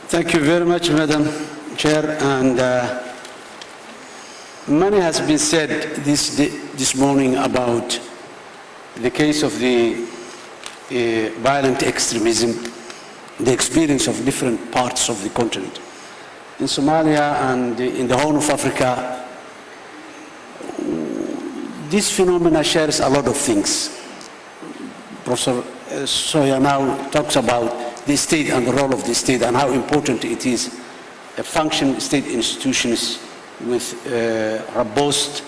Thank you very much, Madam Chair. And many has been said this morning about the case of the violent extremism, the experience of different parts of the continent. In Somalia and in the Horn of Africa, this phenomena shares a lot of things. Professor Soya now talks about the state and the role of the state and how important it is a functioning state institutions with robust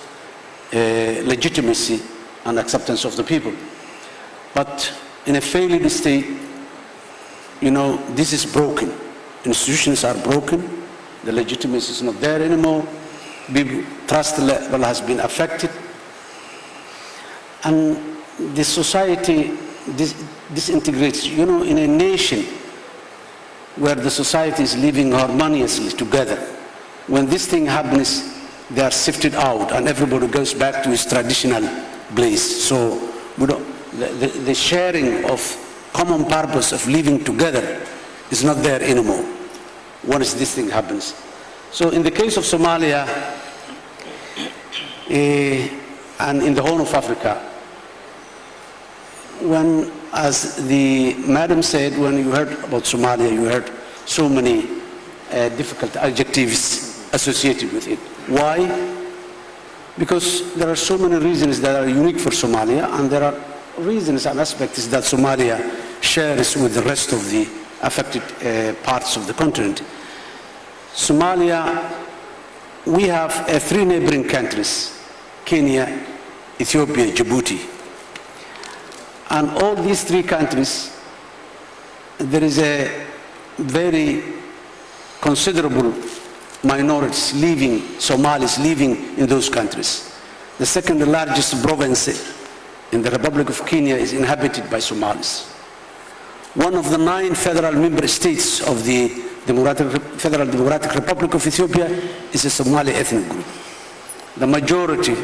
legitimacy and acceptance of the people. But in a failed state, this is broken. Institutions are broken. The legitimacy is not there anymore. People trust level has been affected. And the society disintegrates. In a nation where the society is living harmoniously together, when this thing happens, they are sifted out and everybody goes back to his traditional place. So the sharing of common purpose of living together is not there anymore once this thing happens. So in the case of Somalia and in the Horn of Africa, when, as the madam said, when you heard about Somalia, you heard so many difficult adjectives associated with it. Why? Because there are so many reasons that are unique for Somalia, and there are reasons and aspects that Somalia shares with the rest of the affected parts of the continent. Somalia, we have 3 neighboring countries: Kenya, Ethiopia, Djibouti. And all these 3 countries, there is a very considerable minorities living, Somalis living in those countries. The second largest province in the Republic of Kenya is inhabited by Somalis. One of the 9 federal member states of the Federal Democratic Republic of Ethiopia is a Somali ethnic group. The majority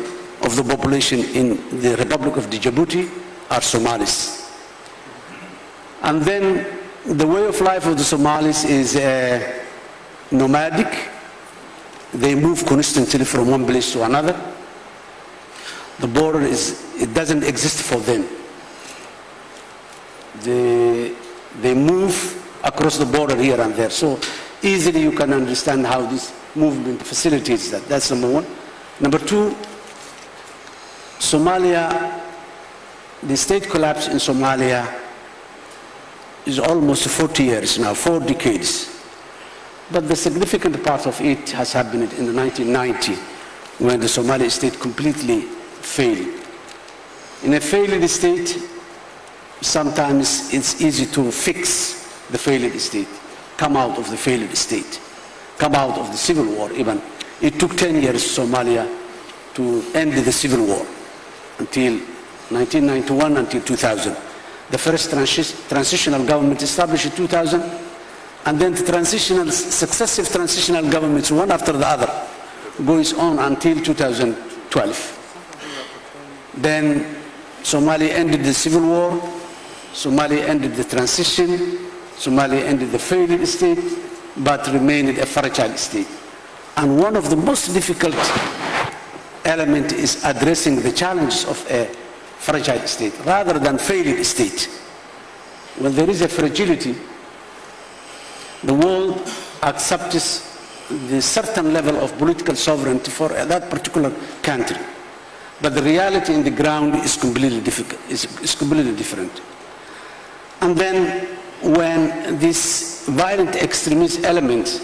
of the population in the Republic of Djibouti are Somalis. And then the way of life of the Somalis is nomadic. They move constantly from one place to another. The border it doesn't exist for them. They move across the border here and there. So easily you can understand how this movement facilitates that. That's number one. Number two, Somalia, the state collapse in Somalia is almost 40 years now, 4 decades. But the significant part of it has happened in the 1990, when the Somali state completely failed. In a failed state, sometimes it's easy to fix the failed state, come out of the failed state, come out of the civil war even. It took 10 years Somalia to end the civil war until 1991 until 2000. The first transitional government established in 2000, and then successive transitional governments, one after the other, goes on until 2012. Then Somalia ended the civil war, Somalia ended the transition, Somalia ended the failed state, but remained a fragile state. And one of the most difficult elements is addressing the challenges of a fragile state rather than failed state. When there is a fragility, the world accepts the certain level of political sovereignty for that particular country. But the reality in the ground is completely different. And then when this violent extremist element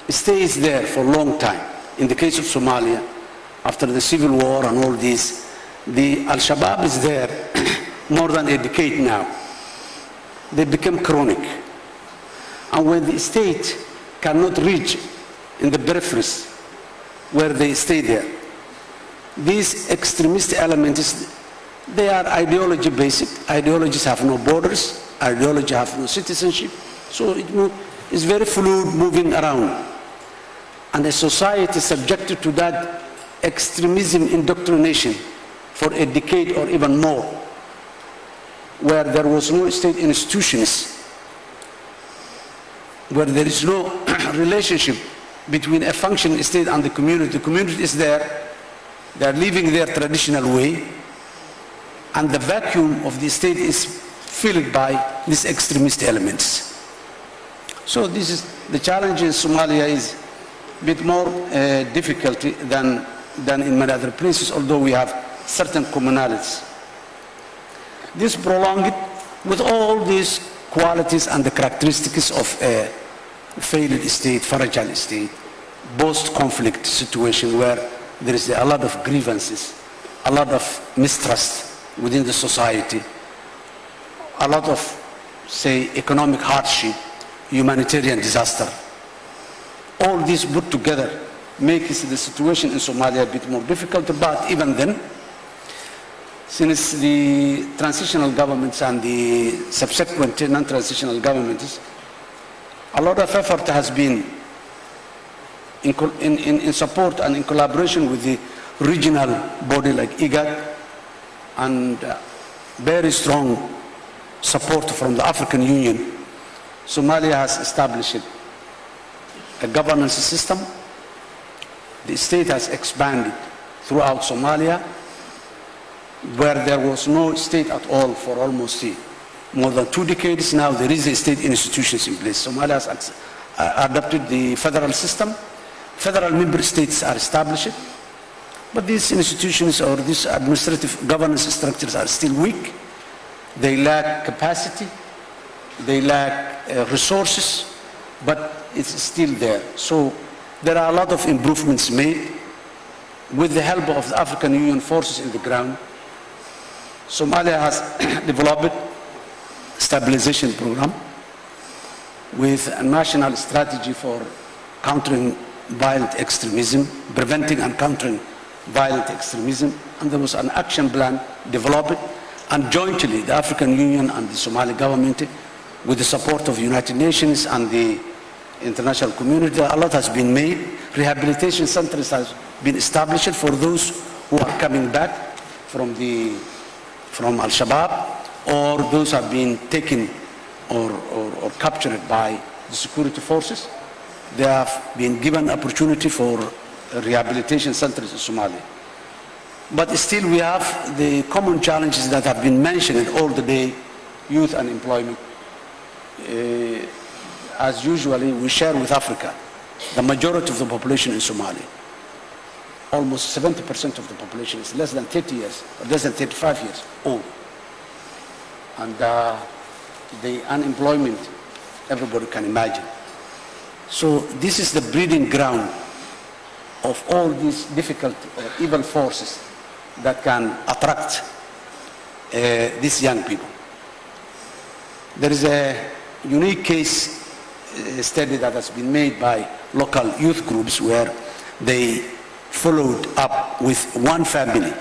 stays there for a long time, in the case of Somalia, after the civil war and all this, the Al-Shabaab is there more than a decade now. They become chronic. And when the state cannot reach in the peripheries where they stay there, these extremist elements, they are ideology basic. Ideologies have no borders. Ideology have no citizenship. So it's very fluid, moving around. And a society subjected to that extremism indoctrination for a decade or even more, where there was no state institutions, where there is no relationship between a functioning state and the community is there, they are living their traditional way, and the vacuum of the state is filled by these extremist elements. So this is the challenge in Somalia is a bit more difficult than in many other places, although we have certain commonalities. This prolonged with all these qualities and the characteristics of a failed state, fragile state, post-conflict situation where there is a lot of grievances, a lot of mistrust within the society, a lot of, say, economic hardship, humanitarian disaster. All these put together makes the situation in Somalia a bit more difficult, but even then, since the transitional governments and the subsequent non-transitional governments, a lot of effort has been in support and in collaboration with the regional body like IGAD, and very strong support from the African Union. Somalia has established a governance system. The state has expanded throughout Somalia, where there was no state at all for almost more than 2 decades. Now there is a state institutions in place. Somalia has adopted the federal system. Federal member states are established, but these institutions or these administrative governance structures are still weak. They lack capacity, they lack resources, but it's still there. So there are a lot of improvements made with the help of the African Union forces in the ground. Somalia has developed a stabilization program with a national strategy for countering violent extremism, preventing and countering violent extremism, and there was an action plan developed, and jointly the African Union and the Somali government, with the support of the United Nations and the international community, a lot has been made. Rehabilitation centers have been established for those who are coming back from Al-Shabaab, or those have been taken or captured by the security forces. They have been given opportunity for rehabilitation centers in Somalia. But still we have the common challenges that have been mentioned all the day: youth unemployment. As usually we share with Africa, the majority of the population in Somalia, almost 70% of the population is less than 30 years, or less than 35 years old. And the unemployment, everybody can imagine. So this is the breeding ground of all these difficult or evil forces that can attract these young people. There is a unique case study that has been made by local youth groups where they followed up with one family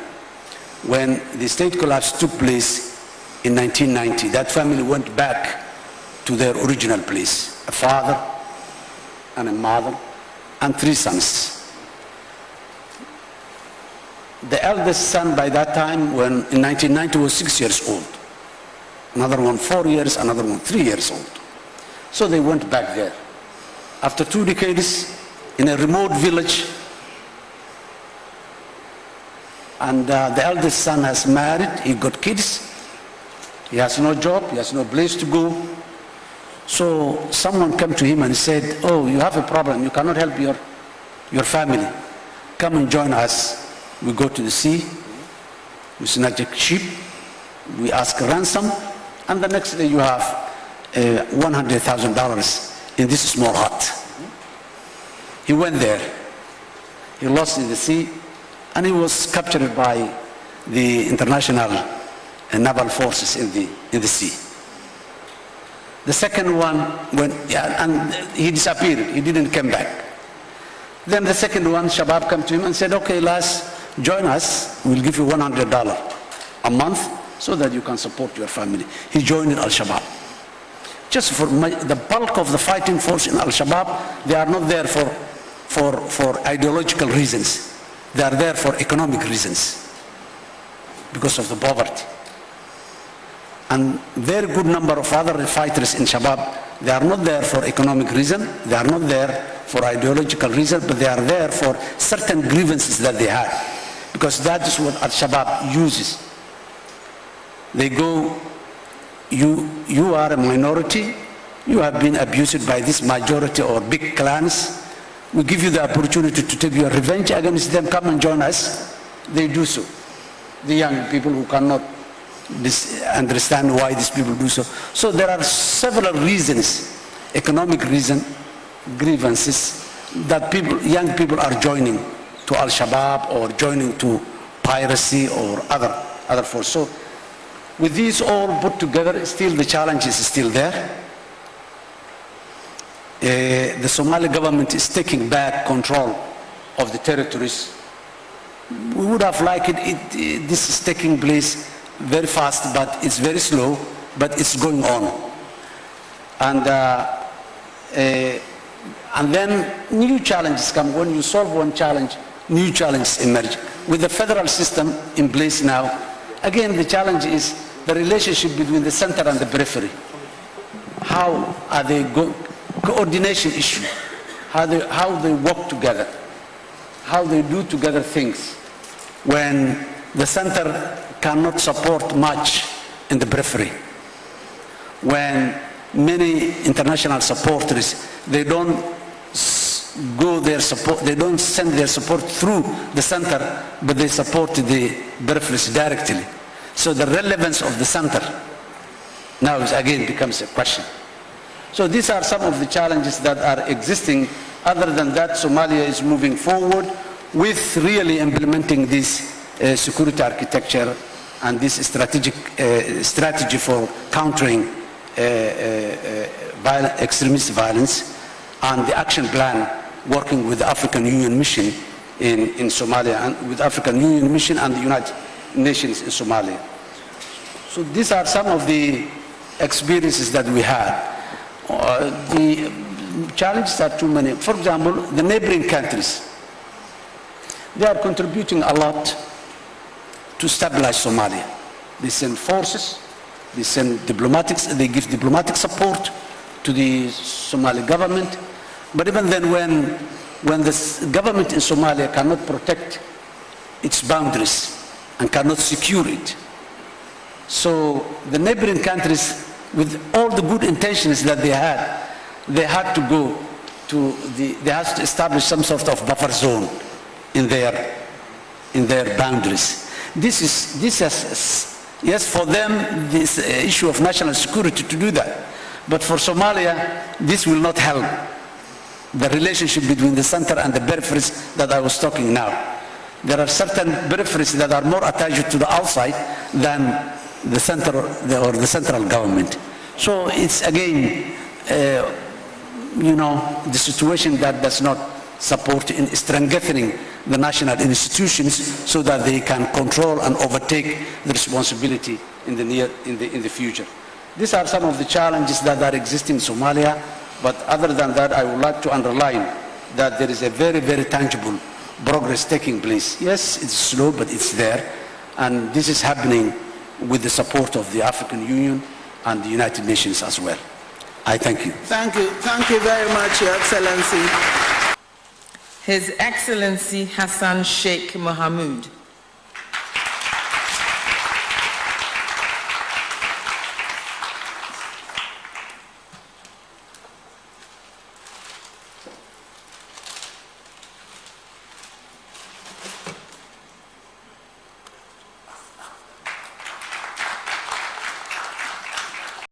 when the state collapse took place in 1990. That family went back to their original place: a father and a mother and 3 sons. The eldest son by that time, when in 1990, was 6 years old. Another one 4 years, another one 3 years old. So they went back there. After 2 decades, in a remote village, and the eldest son has married, he got kids, he has no job, he has no place to go. So someone came to him and said, "Oh, you have a problem, you cannot help your family. Come and join us. We go to the sea, we snatch a ship, we ask a ransom, and the next day you have $100,000 in this small hut." He went there, he lost in the sea, and he was captured by the international naval forces in the sea. The second one, and he disappeared, he didn't come back. Then the second one, Shabaab came to him and said, "Okay, lads, join us, we'll give you $100 a month so that you can support your family." He joined Al-Shabaab. Just for the bulk of the fighting force in Al-Shabaab, they are not there for ideological reasons. They are there for economic reasons because of the poverty. And very good number of other fighters in Shabaab They are not there for economic reason, they are not there for ideological reason, but they are there for certain grievances that they have. Because that is what Al-Shabaab uses. They go, you are a minority, you have been abused by this majority or big clans. We give you the opportunity to take your revenge against them, come and join us. They do so. The young people who cannot understand why these people do so. So there are several reasons, economic reason, grievances, that young people are joining to Al-Shabaab or joining to piracy or other forces. So with these all put together, still the challenge is still there. The Somali government is taking back control of the territories. We would have liked it, this is taking place very fast, but it's very slow, but it's going on. And then new challenges come. When you solve one challenge, new challenges emerge. With the federal system in place now, again, the challenge is the relationship between the center and the periphery. How are they coordination issue, how they work together, how they do together things when the center cannot support much in the periphery, when many international supporters, they don't go their support, they don't send their support through the center, but they support the peripheries directly. So the relevance of the center now again becomes a question. So these are some of the challenges that are existing. Other than that, Somalia is moving forward with really implementing this security architecture and this strategy for countering extremist violence, and the action plan working with the African Union mission in Somalia, and with African Union mission and the United Nations in Somalia. So these are some of the experiences that we had. The challenges are too many. For example, the neighboring countries, they are contributing a lot to stabilize Somalia. They send forces, they send diplomatics, they give diplomatic support to the Somali government. But even then, when the government in Somalia cannot protect its boundaries and cannot secure it, so the neighboring countries, with all the good intentions that they had to go to they had to establish some sort of buffer zone in their boundaries. This has, yes, for them, this issue of national security to do that. But for Somalia, this will not help the relationship between the center and the peripheries that I was talking now. There are certain peripheries that are more attached to the outside than the center or the central government. So it's again, the situation that does not support in strengthening the national institutions so that they can control and overtake the responsibility in the future. These are some of the challenges that are existing in Somalia, but other than that, I would like to underline that there is a very, very tangible progress taking place. Yes, it's slow, but it's there, and this is happening with the support of the African Union and the United Nations as well. I thank you. Thank you. Thank you very much, Your Excellency. His Excellency Hassan Sheikh Mohamud,